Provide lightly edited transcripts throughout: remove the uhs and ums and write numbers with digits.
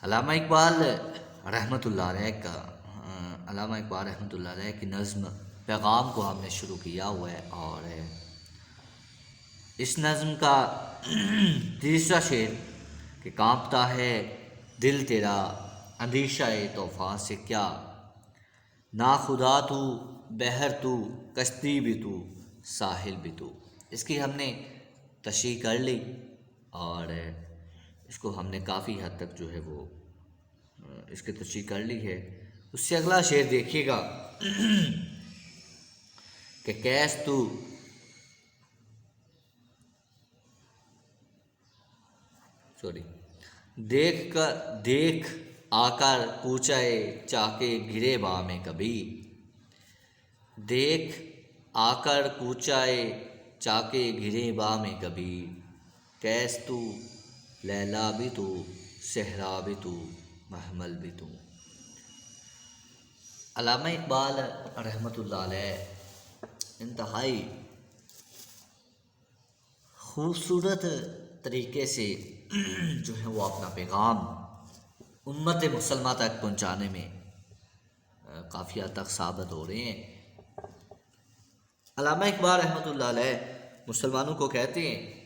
علامہ اقبال رحمۃ اللہ علیہ کا علامہ اقبال رحمۃ اللہ علیہ کی نظم پیغام کو ہم نے شروع کیا ہوا ہے، اور اس نظم کا تیسرا شعر کہ کانپتا ہے دل تیرا اندیشہ طوفان سے کیا، نا خدا تو بحر تو کشتی بھی تو ساحل بھی تو۔ اس کی ہم نے تشریح کر لی اور اس کو ہم نے کافی حد تک جو ہے وہ اس کی تشریح کر لی ہے۔ اس سے اگلا شعر دیکھیے گا کہ کیس تو دیکھ آ کر کوچائے چاکے گرے بام کبھی، دیکھ آ کر کوچائے چاکے گرے بام کبھی، کیس تو لیلا بھی تو صحرا بھی تو محمل بھی تو۔ علامہ اقبال رحمۃ اللہ علیہ انتہائی خوبصورت طریقے سے جو ہے وہ اپنا پیغام امت مسلمہ تک پہنچانے میں کافی حد تک ثابت ہو رہے ہیں۔ علامہ اقبال رحمۃ اللہ علیہ مسلمانوں کو کہتے ہیں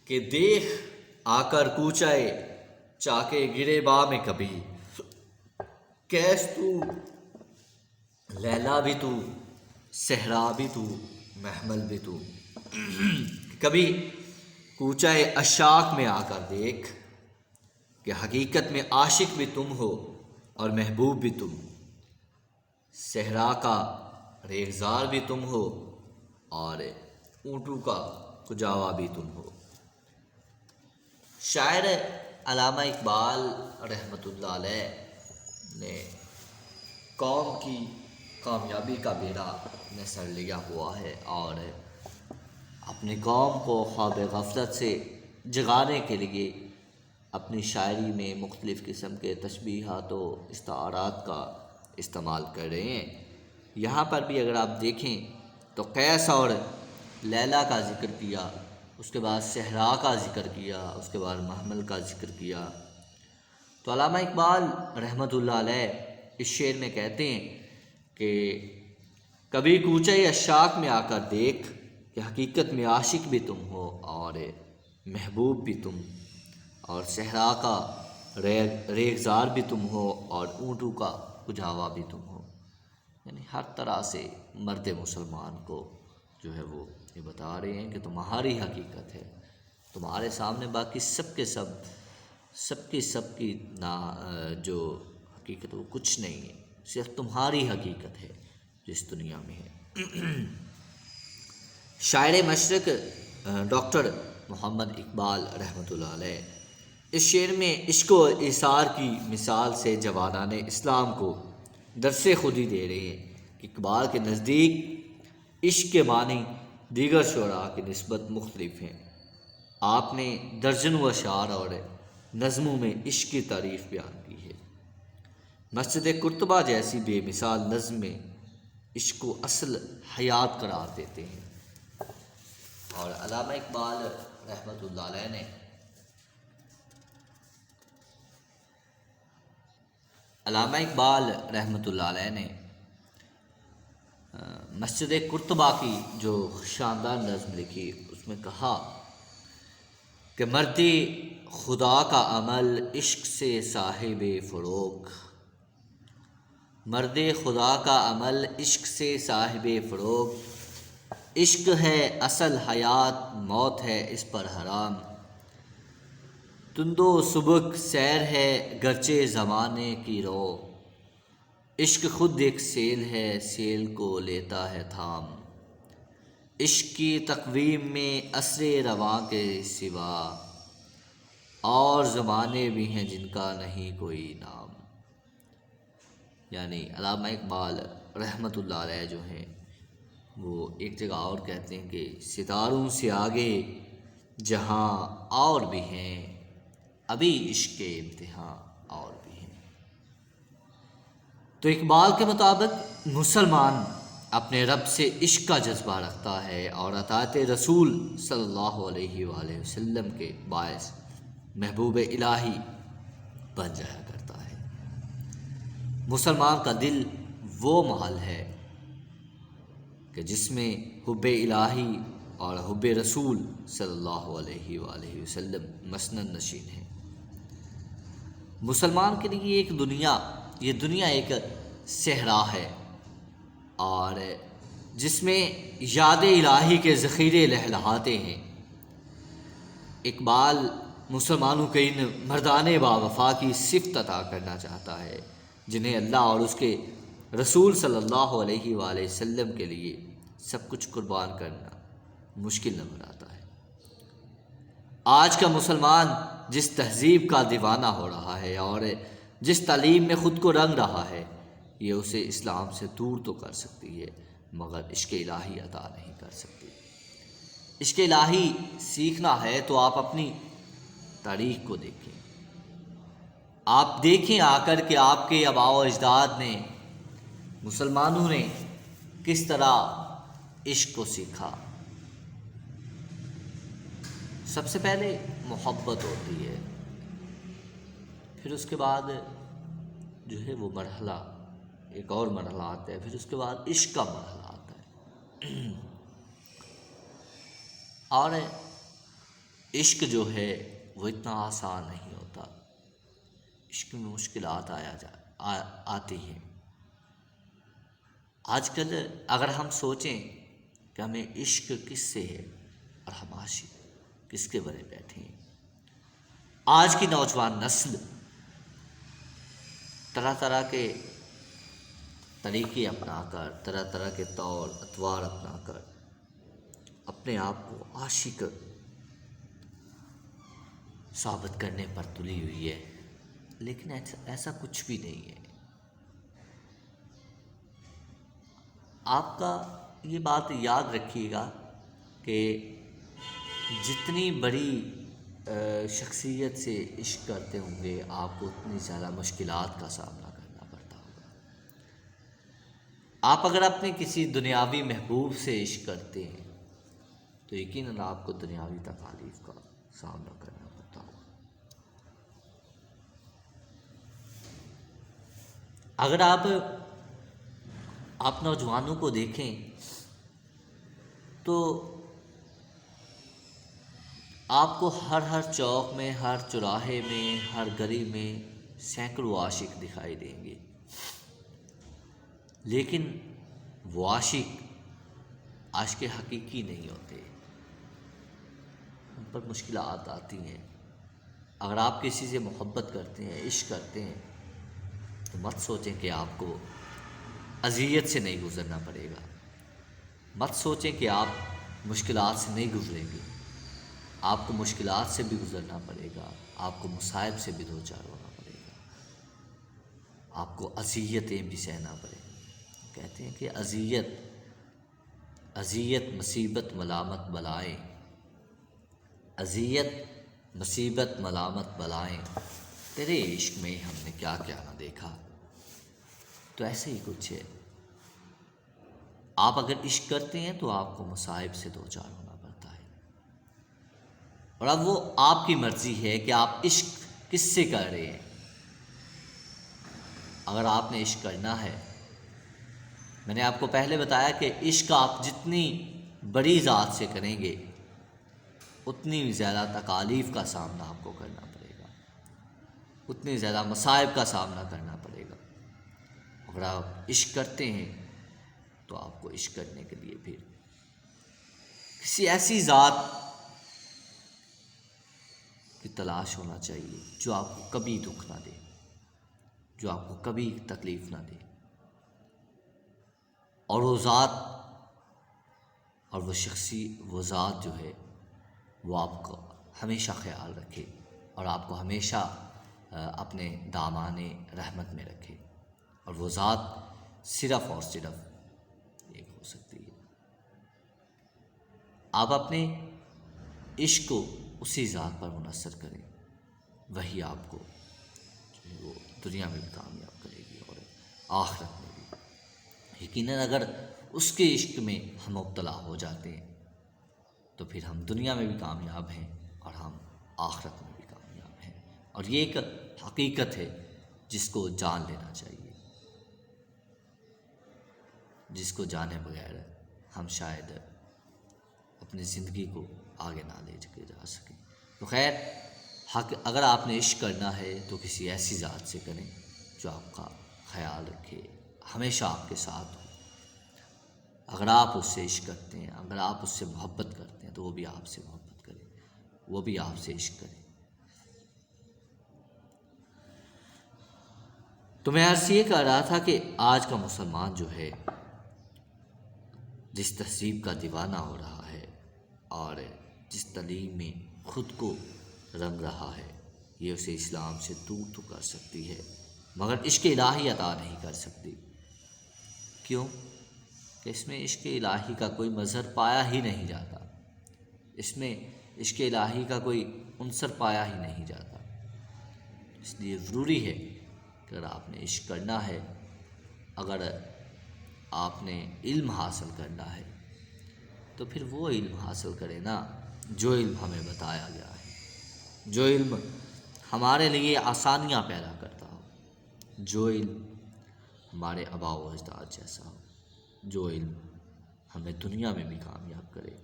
کہ دیکھ آ کر کوچائے چاکے گرے با میں کبھی، کیس تو لیلا بھی تو صحرا بھی تو محمل بھی تو۔ کبھی کوچائے اشاک میں آ کر دیکھ کہ حقیقت میں عاشق بھی تم ہو اور محبوب بھی تم، صحرا کا ریگزار بھی تم ہو اور اونٹوں کا کجاوا بھی تم ہو۔ شاعر علامہ اقبال رحمۃ اللہ علیہ نے قوم کی کامیابی کا بیڑا میں سر لیا ہوا ہے، اور اپنی قوم کو خواب غفلت سے جگانے کے لیے اپنی شاعری میں مختلف قسم کے تشبیہات و استعارات کا استعمال کر رہے ہیں۔ یہاں پر بھی اگر آپ دیکھیں تو قیس اور لیلا کا ذکر کیا، اس کے بعد صحرا کا ذکر کیا، اس کے بعد محمل کا ذکر کیا۔ تو علامہ اقبال رحمۃ اللہ علیہ اس شعر میں کہتے ہیں کہ کبھی کوچے اشاک میں آ کر دیکھ کہ حقیقت میں عاشق بھی تم ہو اور محبوب بھی تم، اور صحرا کا ریگزار بھی تم ہو اور اونٹوں کا کجاوا بھی تم ہو۔ یعنی ہر طرح سے مرد مسلمان کو جو ہے وہ یہ بتا رہے ہیں کہ تمہاری حقیقت ہے، تمہارے سامنے باقی سب کی جو حقیقت وہ کچھ نہیں ہے، صرف تمہاری حقیقت ہے جس دنیا میں ہے۔ شاعر مشرق ڈاکٹر محمد اقبال رحمۃ اللہ علیہ اس شعر میں عشق و ایثار کی مثال سے جوانان اسلام کو درس خودی دے رہے ہیں کہ اقبال کے نزدیک عشق کے معنی دیگر شعراء کی نسبت مختلف ہیں۔ آپ نے درجنوں اشعار اور نظموں میں عشق کی تعریف بیان کی ہے۔ مسجد قرطبہ جیسی بے مثال نظم میں عشق کو اصل حیات قرار دیتے ہیں، اور علامہ اقبال رحمۃ اللہ علیہ نے مسجد قرطبہ کی جو شاندار نظم لکھی اس میں کہا کہ مرد خدا کا عمل عشق سے صاحب فروغ، مرد خدا کا عمل عشق سے صاحب فروغ، عشق ہے اصل حیات موت ہے اس پر حرام، تند و سبک سیر ہے گرچہ زمانے کی رو، عشق خود ایک سیل ہے سیل کو لیتا ہے تھام، عشق کی تقویم میں عصر رواں کے سوا اور زمانے بھی ہیں جن کا نہیں کوئی نام۔ یعنی علامہ اقبال رحمۃ اللہ علیہ جو ہیں وہ ایک جگہ اور کہتے ہیں کہ ستاروں سے آگے جہاں اور بھی ہیں، ابھی عشق کے امتحان اور بھی ہیں۔ تو اقبال کے مطابق مسلمان اپنے رب سے عشق کا جذبہ رکھتا ہے اور اطاعت رسول صلی اللہ علیہ وآلہ وسلم کے باعث محبوب الہی بن جایا کرتا ہے۔ مسلمان کا دل وہ محل ہے کہ جس میں حب الہی اور حب رسول صلی اللہ علیہ وآلہ وسلم مسند نشین ہے۔ مسلمان کے لیے یہ دنیا ایک صحرا ہے، اور جس میں یاد الہی کے ذخیرے لہلہاتے ہیں۔ اقبال مسلمانوں کے ان مردان باوفا کی صفت عطا کرنا چاہتا ہے جنہیں اللہ اور اس کے رسول صلی اللہ علیہ وآلہ وسلم کے لیے سب کچھ قربان کرنا مشکل نظر آتا ہے۔ آج کا مسلمان جس تہذیب کا دیوانہ ہو رہا ہے اور جس تعلیم میں خود کو رنگ رہا ہے، یہ اسے اسلام سے دور تو کر سکتی ہے مگر عشق الہی عطا نہیں کر سکتی۔ عشق الہی سیکھنا ہے تو آپ اپنی تاریخ کو دیکھیں۔ آپ دیکھیں آ کر کہ آپ کے آباء و اجداد نے، مسلمانوں نے کس طرح عشق کو سیکھا۔ سب سے پہلے محبت ہوتی ہے، پھر اس کے بعد جو ہے وہ مرحلہ، ایک اور مرحلہ آتا ہے، پھر اس کے بعد عشق کا مرحلہ آتا ہے۔ اور عشق جو ہے وہ اتنا آسان نہیں ہوتا، عشق میں مشکلات آتی ہیں۔ آج کل اگر ہم سوچیں کہ ہمیں عشق کس سے ہے اور ہم عاشق کس کے بارے بیٹھے ہیں، آج کی نوجوان نسل طرح طرح کے طریقے اپنا کر، طرح طرح کے طور اطوار اپنا کر اپنے آپ کو عاشق ثابت کرنے پر تلی ہوئی ہے، لیکن ایسا کچھ بھی نہیں ہے۔ آپ کا یہ بات یاد رکھیے گا کہ جتنی بڑی شخصیت سے عشق کرتے ہوں گے آپ کو اتنی زیادہ مشکلات کا سامنا کرنا پڑتا ہوگا۔ آپ اگر اپنے کسی دنیاوی محبوب سے عشق کرتے ہیں تو یقیناً آپ کو دنیاوی تکالیف کا سامنا کرنا پڑتا ہوگا۔ اگر آپ نوجوانوں کو دیکھیں تو آپ کو ہر چوک میں، ہر چوراہے میں، ہر گلی میں سینکڑوں عاشق دکھائی دیں گے، لیکن وہ عاشق حقیقی نہیں ہوتے، ان پر مشکلات آتی ہیں۔ اگر آپ کسی سے محبت کرتے ہیں، عشق کرتے ہیں، تو مت سوچیں کہ آپ کو اذیت سے نہیں گزرنا پڑے گا، مت سوچیں کہ آپ مشکلات سے نہیں گزریں گے۔ آپ کو مشکلات سے بھی گزرنا پڑے گا، آپ کو مصائب سے بھی دوچار ہونا پڑے گا، آپ کو اذیتیں بھی سہنا پڑے گا۔ کہتے ہیں کہ اذیت مصیبت ملامت بلائیں، اذیت مصیبت ملامت بلائیں، تیرے عشق میں ہم نے کیا کیا نہ دیکھا۔ تو ایسے ہی کچھ ہے، آپ اگر عشق کرتے ہیں تو آپ کو مصائب سے دوچار ہونا پڑتا ہے، اور اب وہ آپ کی مرضی ہے کہ آپ عشق کس سے کر رہے ہیں۔ اگر آپ نے عشق کرنا ہے، میں نے آپ کو پہلے بتایا کہ عشق آپ جتنی بڑی ذات سے کریں گے اتنی زیادہ تکالیف کا سامنا آپ کو کرنا پڑے گا، اتنی زیادہ مصائب کا سامنا کرنا پڑے گا۔ اگر آپ عشق کرتے ہیں تو آپ کو عشق کرنے کے لیے پھر کسی ایسی ذات کی تلاش ہونا چاہیے جو آپ کو کبھی دکھ نہ دے، جو آپ کو کبھی تکلیف نہ دے، اور وہ ذات اور وہ ذات جو ہے وہ آپ کو ہمیشہ خیال رکھے اور آپ کو ہمیشہ اپنے دامان رحمت میں رکھے، اور وہ ذات صرف اور صرف ایک ہو سکتی ہے۔ آپ اپنے عشق کو اسی ذات پر منحصر کریں، وہی آپ کو جو ہے وہ دنیا میں بھی کامیاب کرے گی اور آخرت میں بھی۔ یقیناً اگر اس کے عشق میں ہم مبتلا ہو جاتے ہیں تو پھر ہم دنیا میں بھی کامیاب ہیں اور ہم آخرت میں بھی کامیاب ہیں۔ اور یہ ایک حقیقت ہے جس کو جان لینا چاہیے، جس کو جانے بغیر ہم شاید اپنی زندگی کو آگے نہ لے کے جا سکیں۔ تو خیر، اگر آپ نے عشق کرنا ہے تو کسی ایسی ذات سے کریں جو آپ کا خیال رکھے، ہمیشہ آپ کے ساتھ ہو۔ اگر آپ اس سے عشق کرتے ہیں، اگر آپ اس سے محبت کرتے ہیں تو وہ بھی آپ سے محبت کرے، وہ بھی آپ سے عشق کرے۔ تو میں عرض یہ کہہ رہا تھا کہ آج کا مسلمان جو ہے جس تہذیب کا دیوانہ ہو رہا ہے اور جس تعلیم میں خود کو رنگ رہا ہے، یہ اسے اسلام سے دور تو کر سکتی ہے مگر عشق الہی عطا نہیں کر سکتی۔ کیوں؟ کہ اس میں عشق الہی کا کوئی مظہر پایا ہی نہیں جاتا، اس میں عشق الہی کا کوئی عنصر پایا ہی نہیں جاتا۔ اس لیے ضروری ہے کہ اگر آپ نے عشق کرنا ہے، اگر آپ نے علم حاصل کرنا ہے تو پھر وہ علم حاصل کرے نا جو علم ہمیں بتایا گیا ہے، جو علم ہمارے لیے آسانیاں پیدا کرتا ہو، جو علم ہمارے آباء و اجداد جیسا ہو، جو علم ہمیں دنیا میں بھی کامیاب کرے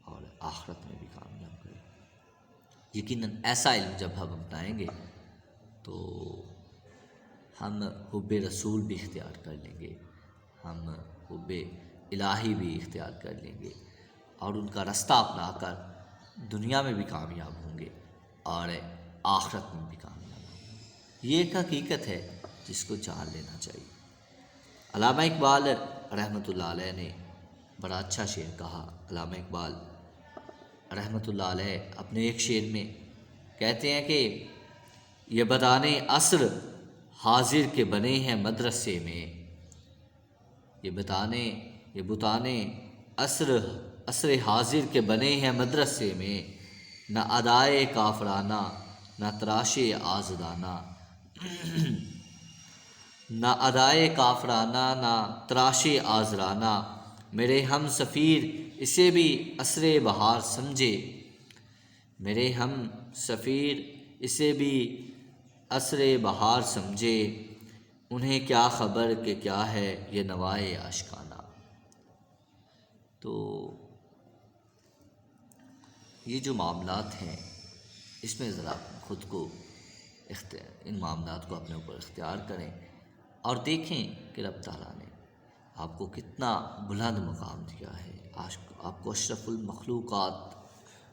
اور آخرت میں بھی کامیاب کرے۔ یقیناً ایسا علم جب ہم اپنائیں گے تو ہم حب رسول بھی اختیار کر لیں گے، ہم حب الہی بھی اختیار کر لیں گے اور ان کا رستہ اپنا کر دنیا میں بھی کامیاب ہوں گے اور آخرت میں بھی کامیاب ہوں گے۔ یہ ایک حقیقت ہے جس کو جان لینا چاہیے۔ علامہ اقبال رحمۃ اللہ علیہ نے بڑا اچھا شعر کہا۔ علامہ اقبال رحمۃ اللہ علیہ اپنے ایک شعر میں کہتے ہیں کہ یہ بدانے عصر حاضر کے بنے ہیں مدرسے میں، یہ بتانے عصر حاضر کے بنے ہیں مدرسے میں، نہ ادائے کافرانہ نہ تراش آزادانہ، نہ ادائے کافرانہ نہ تراش آزرانہ، میرے ہم سفیر اسے بھی عصر بہار سمجھے، میرے ہم سفیر اسے بھی عصر بہار سمجھے، انہیں کیا خبر کہ کیا ہے یہ نوائے عاشقانہ۔ تو یہ جو معاملات ہیں اس میں ذرا خود کو ان معاملات کو اپنے اوپر اختیار کریں اور دیکھیں کہ رب تعالیٰ نے آپ کو کتنا بلند مقام دیا ہے، آپ کو اشرف المخلوقات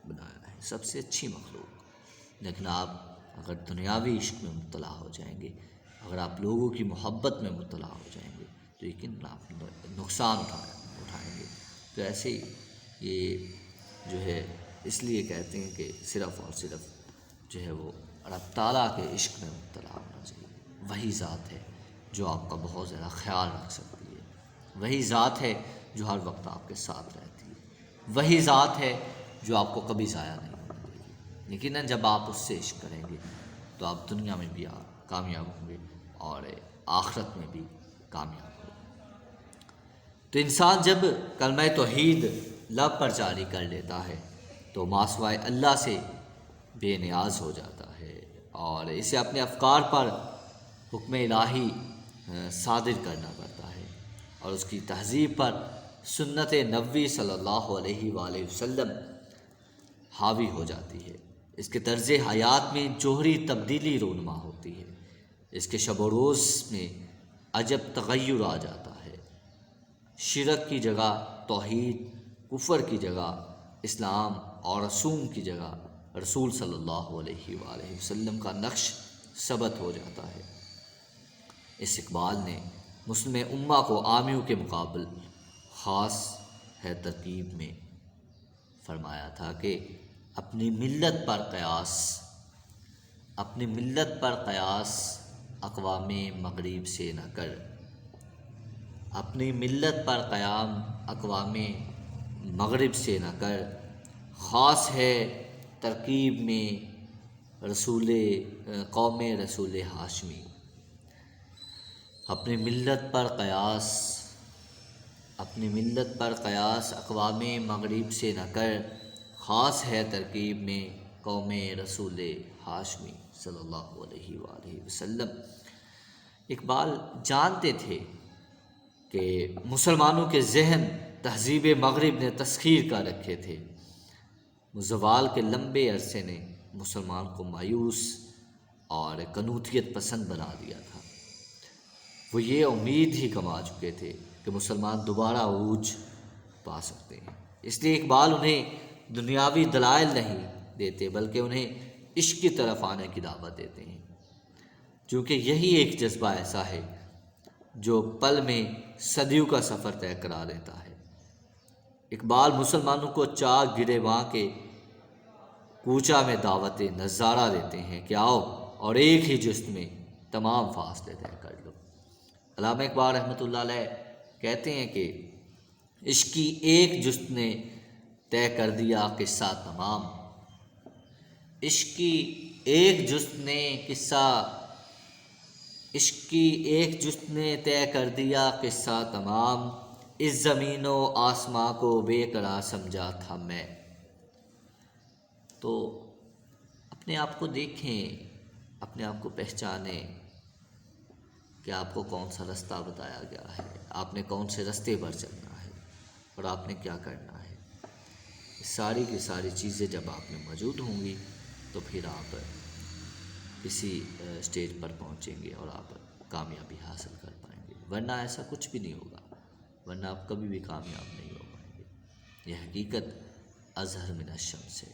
بنایا ہے، سب سے اچھی مخلوق۔ لیکن آپ اگر دنیاوی عشق میں مبتلا ہو جائیں گے، اگر آپ لوگوں کی محبت میں مبتلا ہو جائیں گے تو یقیناً آپ نقصان اٹھائیں گے۔ تو ایسے ہی یہ جو ہے اس لیے کہتے ہیں کہ صرف اور صرف جو ہے وہ رب تعالیٰ کے عشق میں مبتلا ہونا چاہیے۔ وہی ذات ہے جو آپ کا بہت زیادہ خیال رکھ سکتی ہے، وہی ذات ہے جو ہر وقت آپ کے ساتھ رہتی ہے، وہی ذات ہے جو آپ کو کبھی ضائع نہیں ہونے دے گی۔ یقیناً جب آپ اس سے عشق کریں گے تو آپ دنیا میں بھی کامیاب ہوں گے اور آخرت میں بھی کامیاب ہوں گے۔ تو انسان جب کلمہ توحید لب پر جاری کر لیتا ہے تو ماسوائے اللہ سے بے نیاز ہو جاتا ہے اور اسے اپنے افکار پر حکم الہی صادر کرنا پڑتا ہے اور اس کی تہذیب پر سنت نبوی صلی اللہ علیہ وآلہ وسلم حاوی ہو جاتی ہے۔ اس کے طرز حیات میں جوہری تبدیلی رونما ہوتی ہے، اس کے شب و روز میں عجب تغیر آ جاتا ہے۔ شرک کی جگہ توحید، کفر کی جگہ اسلام اور رسوم کی جگہ رسول صلی اللہ علیہ وآلہ وسلم کا نقش ثبت ہو جاتا ہے۔ اس اقبال نے مسلم امہ کو عامیوں کے مقابل خاص ہے ترکیب میں فرمایا تھا کہ اپنی ملت پر قیاس اقوام مغرب سے نہ کر، اپنی ملت پر قیام اقوام مغرب سے نہ کر، خاص ہے ترکیب میں قوم رسول ہاشمی۔ اپنی ملت پر قیاس اقوام مغرب سے نہ کر، خاص ہے ترکیب میں قوم رسول ہاشمی صلی اللہ علیہ وآلہ وسلم۔ اقبال جانتے تھے کہ مسلمانوں کے ذہن تہذیب مغرب نے تسخیر کر رکھے تھے۔ زوال کے لمبے عرصے نے مسلمان کو مایوس اور قنوطیت پسند بنا دیا تھا۔ وہ یہ امید ہی کما چکے تھے کہ مسلمان دوبارہ عروج پا سکتے ہیں۔ اس لیے اقبال انہیں دنیاوی دلائل نہیں دیتے بلکہ انہیں عشق کی طرف آنے کی دعوت دیتے ہیں، کیونکہ یہی ایک جذبہ ایسا ہے جو پل میں صدیوں کا سفر طے کرا دیتا ہے۔ اقبال مسلمانوں کو چاک گریباں کے کوچہ میں دعوت نظارہ دیتے ہیں کہ آؤ اور ایک ہی جسم میں تمام فاصلے طے کر لو۔ علامہ اقبال رحمۃ اللہ علیہ کہتے ہیں کہ عشق کی ایک جست نے طے کر دیا قصہ تمام، عشق کی ایک جست نے عشق کی ایک جست نے طے کر دیا قصہ تمام، اس زمین و آسماں کو بے قرار سمجھا تھا میں۔ تو اپنے آپ کو دیکھیں، اپنے آپ کو پہچانیں کہ آپ کو کون سا رستہ بتایا گیا ہے، آپ نے کون سے رستے پر چلنا ہے اور آپ نے کیا کرنا ہے۔ ساری کی ساری چیزیں جب آپ میں موجود ہوں گی تو پھر آپ کسی اسٹیج پر پہنچیں گے اور آپ کامیابی حاصل کر پائیں گے، ورنہ ایسا کچھ بھی نہیں ہوگا، ورنہ آپ کبھی بھی کامیاب نہیں ہو پائیں گے۔ یہ حقیقت اظہر من الشمس ہے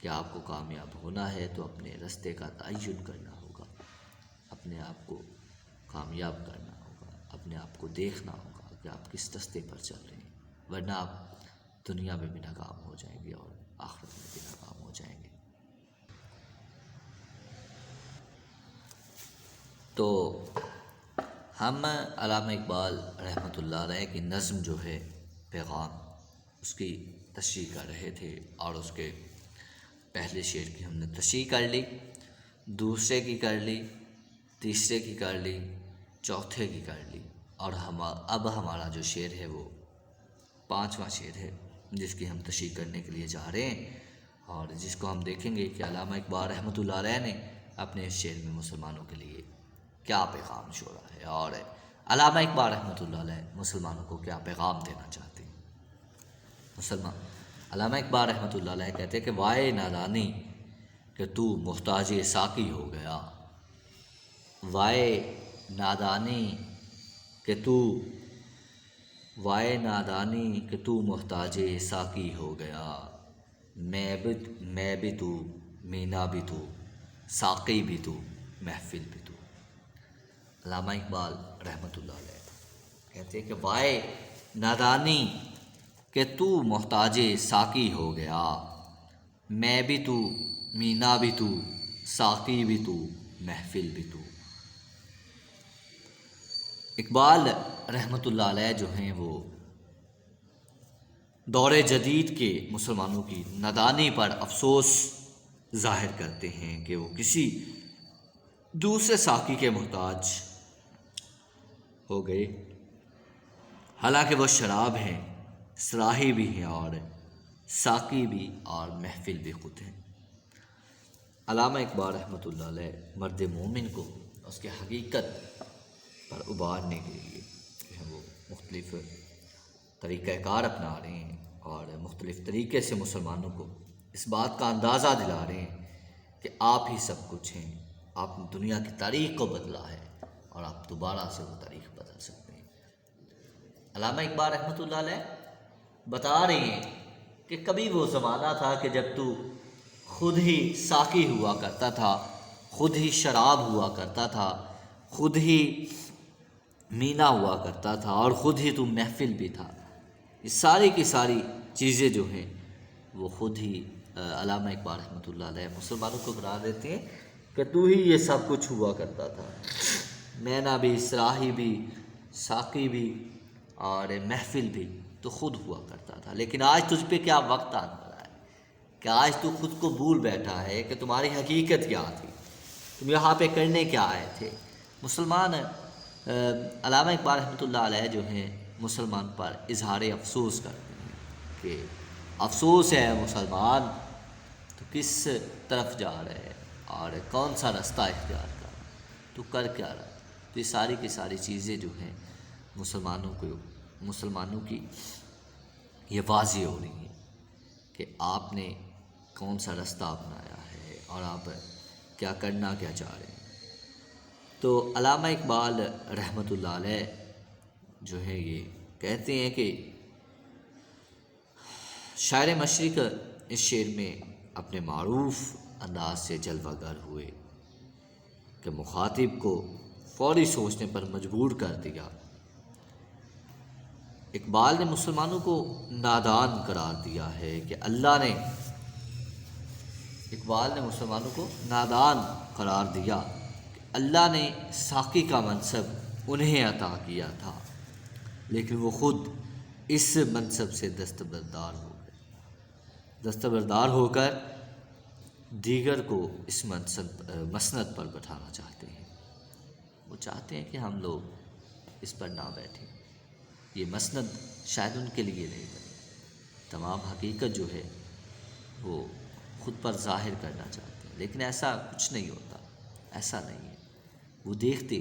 کہ آپ کو کامیاب ہونا ہے تو اپنے رستے کا تعین کرنا ہوگا، اپنے آپ کو کامیاب کرنا ہوگا، اپنے آپ کو دیکھنا ہوگا کہ آپ کس رستے پر چل رہے ہیں، ورنہ آپ دنیا میں بھی ناکام ہو جائیں گے اور آخرت میں بھی ناکام ہو جائیں گے۔ تو ہم علامہ اقبال رحمۃ اللہ علیہ کی نظم جو ہے پیغام، اس کی تشریح کر رہے تھے اور اس کے پہلے شعر کی ہم نے تشریح کر لی، دوسرے کی کر لی، تیسرے کی کر لی، چوتھے کی کر لی، اور اب ہمارا جو شعر ہے وہ پانچواں شعر ہے جس کی ہم تشریح کرنے کے لیے جا رہے ہیں، اور جس کو ہم دیکھیں گے کہ علامہ اقبال رحمۃ اللہ علیہ نے اپنے اس شعر میں مسلمانوں کے لیے کیا پیغام چھوڑا ہے اور علامہ اقبال رحمۃ اللہ علیہ مسلمانوں کو کیا پیغام دینا چاہتے ہیں۔ علامہ اقبال رحمۃ اللہ علیہ کہتے ہیں کہ وائے نادانی کہ تو محتاج ساقی ہو گیا، وائے نادانی کہ تو محتاج ساقی ہو گیا، میں بھی تو، مینا بھی تو، ساقی بھی تو، محفل بھی تو۔ علامہ اقبال رحمۃ اللہ علیہ کہتے ہیں کہ وائے نادانی کہ تو محتاج ساقی ہو گیا، میں بھی تو، مینا بھی تو، ساقی بھی تو، محفل بھی تو۔ اقبال رحمۃ اللہ علیہ جو ہیں وہ دور جدید کے مسلمانوں کی نادانی پر افسوس ظاہر کرتے ہیں کہ وہ کسی دوسرے ساقی کے محتاج ہو گئے، حالانکہ وہ شراب ہیں، صراحی بھی ہیں اور ساقی بھی اور محفل بھی خود ہیں۔ علامہ اقبال رحمۃ اللہ علیہ مرد مومن کو اس کے حقیقت پر ابھارنے کے لیے وہ مختلف طریقہ کار اپنا رہے ہیں اور مختلف طریقے سے مسلمانوں کو اس بات کا اندازہ دلا رہے ہیں کہ آپ ہی سب کچھ ہیں، آپ نے دنیا کی تاریخ کو بدلا ہے اور آپ دوبارہ سے وہ تاریخ بدل سکتے ہیں۔ علامہ اقبال رحمۃ اللہ علیہ بتا رہے ہیں کہ کبھی وہ زمانہ تھا کہ جب تو خود ہی ساقی ہوا کرتا تھا، خود ہی شراب ہوا کرتا تھا، خود ہی مینا ہوا کرتا تھا اور خود ہی تو محفل بھی تھا۔ یہ ساری کی ساری چیزیں جو ہیں وہ خود ہی علامہ اقبال رحمۃ اللہ علیہ مسلمانوں کو بتا دیتے ہیں کہ تو ہی یہ سب کچھ ہوا کرتا تھا، مینا بھی، صراحی بھی، ساقی بھی اور محفل بھی تو خود ہوا کرتا تھا، لیکن آج تجھ پہ کیا وقت آن پڑا ہے کہ آج تو خود کو بھول بیٹھا ہے کہ تمہاری حقیقت کیا تھی، تم یہاں پہ کرنے کیا آئے تھے۔ مسلمان علامہ اقبال رحمۃ اللہ علیہ جو ہیں مسلمان پر اظہار افسوس کرتے ہیں کہ افسوس ہے مسلمان تو کس طرف جا رہے ہیں، اور کون سا رستہ اختیار کر رہا ہے، تو کر کیا رہا ہے۔ تو یہ ساری کی ساری چیزیں جو ہیں مسلمانوں کی یہ واضح ہو رہی ہیں کہ آپ نے کون سا رستہ اپنایا ہے اور آپ کیا کرنا کیا چاہ رہے ہیں۔ تو علامہ اقبال رحمۃ اللہ علیہ جو ہے یہ کہتے ہیں کہ شاعر مشرق اس شعر میں اپنے معروف انداز سے جلوہ گر ہوئے کہ مخاطب کو فوری سوچنے پر مجبور کر دیا۔ اقبال نے مسلمانوں کو نادان قرار دیا ہے کہ اللہ نے ساقی کا منصب انہیں عطا کیا تھا، لیکن وہ خود اس منصب سے دستبردار ہو کر دیگر کو اس مسند پر بٹھانا چاہتے ہیں۔ وہ چاہتے ہیں کہ ہم لوگ اس پر نہ بیٹھیں، یہ مسند شاید ان کے لیے نہیں بنے، تمام حقیقت جو ہے وہ خود پر ظاہر کرنا چاہتے ہیں، لیکن ایسا کچھ نہیں ہوتا، ایسا نہیں ہے۔ وہ دیکھتے،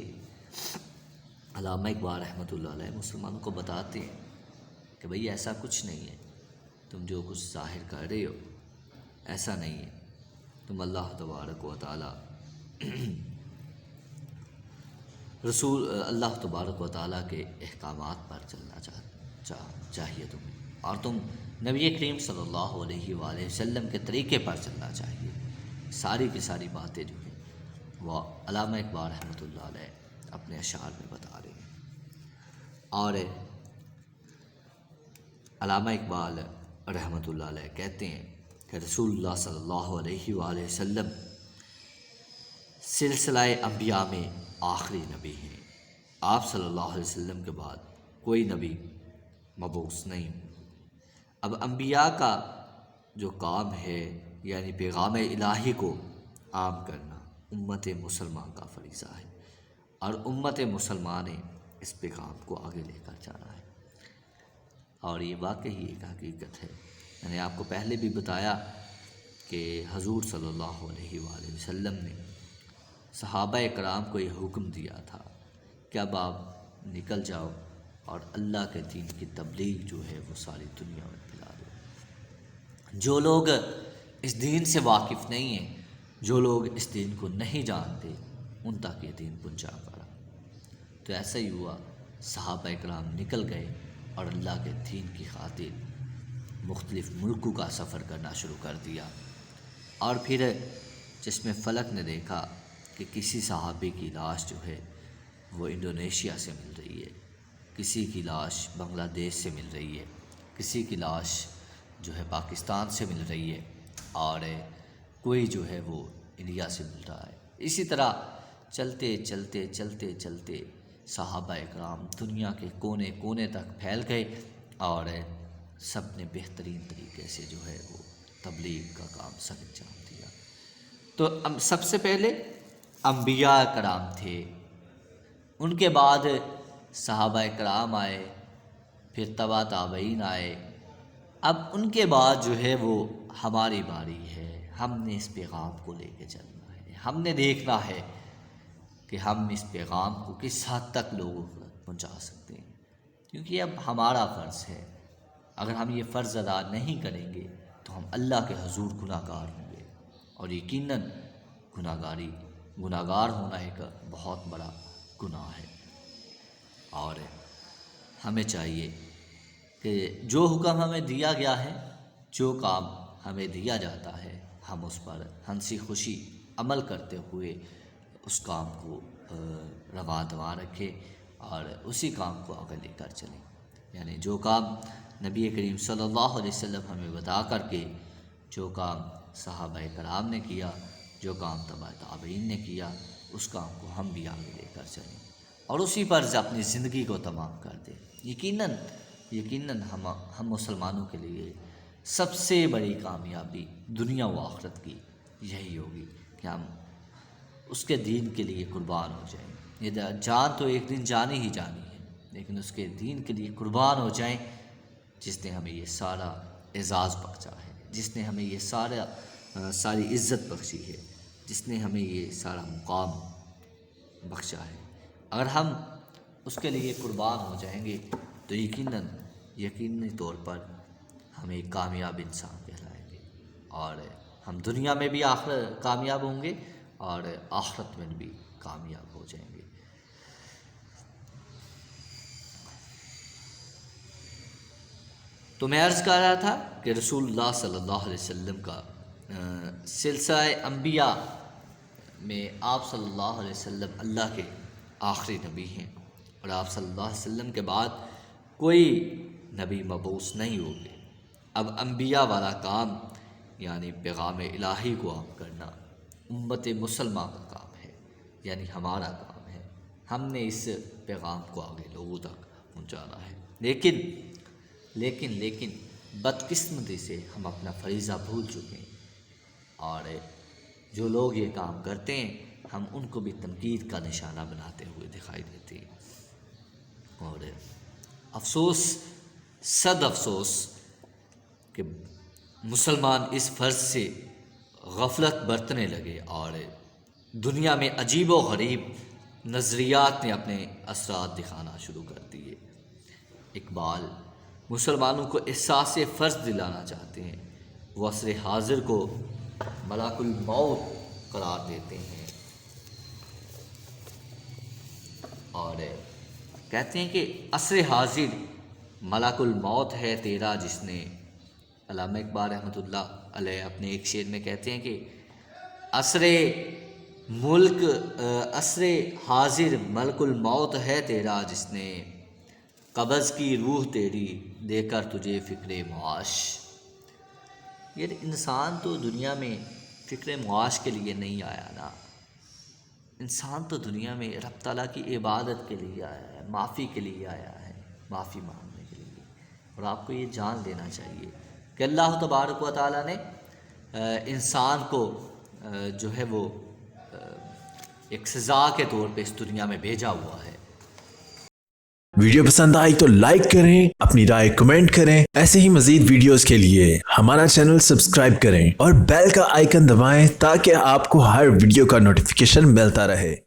علامہ اقبال رحمۃ اللہ علیہ مسلمانوں کو بتاتے ہیں کہ بھئی ایسا کچھ نہیں ہے، تم جو کچھ ظاہر کر رہے ہو ایسا نہیں ہے، تم اللہ تبارک و تعالیٰ کے احکامات پر چلنا چاہیے تمہیں، اور تم نبی کریم صلی اللہ علیہ وآلہ وسلم کے طریقے پر چلنا چاہیے۔ ساری کی ساری باتیں جو ہیں وہ علامہ اقبال رحمۃ اللہ علیہ اپنے اشعار میں بتا رہے ہیں۔ اور علامہ اقبال رحمۃ اللہ علیہ کہتے ہیں کہ رسول اللہ صلی اللہ علیہ وآلہ وسلم سلسلہ انبیاء میں آخری نبی ہیں۔ آپ صلی اللہ علیہ وسلم کے بعد کوئی نبی مبعوث نہیں۔ اب انبیاء کا جو کام ہے یعنی پیغام الہی کو عام کرنا امت مسلمان کا فریضہ ہے، اور امت مسلمان نے اس پیغام کو آگے لے کر جانا ہے۔ اور یہ واقعی ایک حقیقت ہے۔ میں نے آپ کو پہلے بھی بتایا کہ حضور صلی اللہ علیہ وآلہ وسلم نے صحابہ کرام کو یہ حکم دیا تھا کہ اب آپ نکل جاؤ اور اللہ کے دین کی تبلیغ جو ہے وہ ساری دنیا میں پھیلا دو۔ جو لوگ اس دین سے واقف نہیں ہیں، جو لوگ اس دین کو نہیں جانتے، ان تک یہ دین پہنچا پڑا۔ تو ایسا ہی ہوا، صحابہ کرام نکل گئے اور اللہ کے دین کی خاطر مختلف ملکوں کا سفر کرنا شروع کر دیا۔ اور پھر جس میں فلک نے دیکھا کہ کسی صحابی کی لاش جو ہے وہ انڈونیشیا سے مل رہی ہے، کسی کی لاش بنگلہ دیش سے مل رہی ہے، کسی کی لاش جو ہے پاکستان سے مل رہی ہے، اور کوئی جو ہے وہ انڈیا سے مل رہا ہے۔ اسی طرح چلتے چلتے چلتے چلتے صحابہ اکرام دنیا کے کونے کونے تک پھیل گئے، اور سب نے بہترین طریقے سے جو ہے وہ تبلیغ کا کام سر انجام دیا۔ تو سب سے پہلے انبیاء کرام تھے، ان کے بعد صحابہ کرام آئے، پھر تبع تابعین آئے، اب ان کے بعد جو ہے وہ ہماری باری ہے۔ ہم نے اس پیغام کو لے کے چلنا ہے، ہم نے دیکھنا ہے کہ ہم اس پیغام کو کس حد تک لوگوں تک پہنچا سکتے ہیں، کیونکہ اب ہمارا فرض ہے۔ اگر ہم یہ فرض ادا نہیں کریں گے تو ہم اللہ کے حضور گناہ گار ہوں گے، اور یقیناً گناہ گار ہونا ایک بہت بڑا گناہ ہے۔ اور ہمیں چاہیے کہ جو حکم ہمیں دیا گیا ہے، جو کام ہمیں دیا جاتا ہے، ہم اس پر ہنسی خوشی عمل کرتے ہوئے اس کام کو رواں دواں رکھیں اور اسی کام کو آگے لے کر چلیں۔ یعنی جو کام نبی کریم صلی اللہ علیہ وسلم ہمیں بتا کر کے، جو کام صحابہ کرام نے کیا، جو کام تبع تابعین نے کیا، اس کام کو ہم بھی آگے لے کر چلیں اور اسی پر اپنی زندگی کو تمام کر دیں۔ یقیناً ہم مسلمانوں کے لیے سب سے بڑی کامیابی دنیا و آخرت کی یہی ہوگی کہ ہم اس کے دین کے لیے قربان ہو جائیں۔ یہ جان تو ایک دن جانی ہی جانی ہے، لیکن اس کے دین کے لیے قربان ہو جائیں، جس نے ہمیں یہ سارا اعزاز بخشا ہے، جس نے ہمیں یہ ساری عزت بخشی ہے۔ جس نے ہمیں یہ سارا مقام بخشا ہے۔ اگر ہم اس کے لیے قربان ہو جائیں گے تو یقینی طور پر ہم ایک کامیاب انسان کہلائیں گے، اور ہم دنیا میں بھی کامیاب ہوں گے اور آخرت میں بھی کامیاب ہو جائیں گے۔ تو میں عرض کر رہا تھا کہ رسول اللہ صلی اللہ علیہ وسلم کا سلسلہ انبیاء میں آپ صلی اللہ علیہ وسلم اللہ کے آخری نبی ہیں، اور آپ صلی اللہ علیہ وسلم کے بعد کوئی نبی مبعوث نہیں ہوگے۔ اب انبیاء والا کام یعنی پیغام الہی کو عام کرنا امت مسلمہ کا کام ہے، یعنی ہمارا کام ہے۔ ہم نے اس پیغام کو آگے لوگوں تک پہنچانا ہے، لیکن بدقسمتی سے ہم اپنا فریضہ بھول چکے ہیں، اور جو لوگ یہ کام کرتے ہیں ہم ان کو بھی تنقید کا نشانہ بناتے ہوئے دکھائی دیتے ہیں۔ اور افسوس، صد افسوس کہ مسلمان اس فرض سے غفلت برتنے لگے اور دنیا میں عجیب و غریب نظریات نے اپنے اثرات دکھانا شروع کر دیے۔ اقبال مسلمانوں کو احساس فرض دلانا چاہتے ہیں، وہ عصر حاضر کو ملک الموت قرار دیتے ہیں اور کہتے ہیں کہ عصر حاضر ملک الموت ہے تیرا، جس نے علامہ اقبال رحمۃ اللہ علیہ اپنے ایک شعر میں کہتے ہیں کہ عصر حاضر ملک الموت ہے تیرا، جس نے قبض کی روح تیری دے کر تجھے فکر معاش۔ یہ انسان تو دنیا میں فکر معاش کے لیے نہیں آیا نا، انسان تو دنیا میں رب تعالیٰ کی عبادت کے لیے آیا ہے، معافی کے لیے آیا ہے، معافی مانگنے کے لیے۔ اور آپ کو یہ جان لینا چاہیے کہ اللہ تبارک و تعالیٰ نے انسان کو جو ہے وہ ایک سزا کے طور پہ اس دنیا میں بھیجا ہوا ہے۔ ویڈیو پسند آئی تو لائک کریں، اپنی رائے کمنٹ کریں۔ ایسے ہی مزید ویڈیوز کے لیے ہمارا چینل سبسکرائب کریں اور بیل کا آئیکن دبائیں تاکہ آپ کو ہر ویڈیو کا نوٹیفیکیشن ملتا رہے۔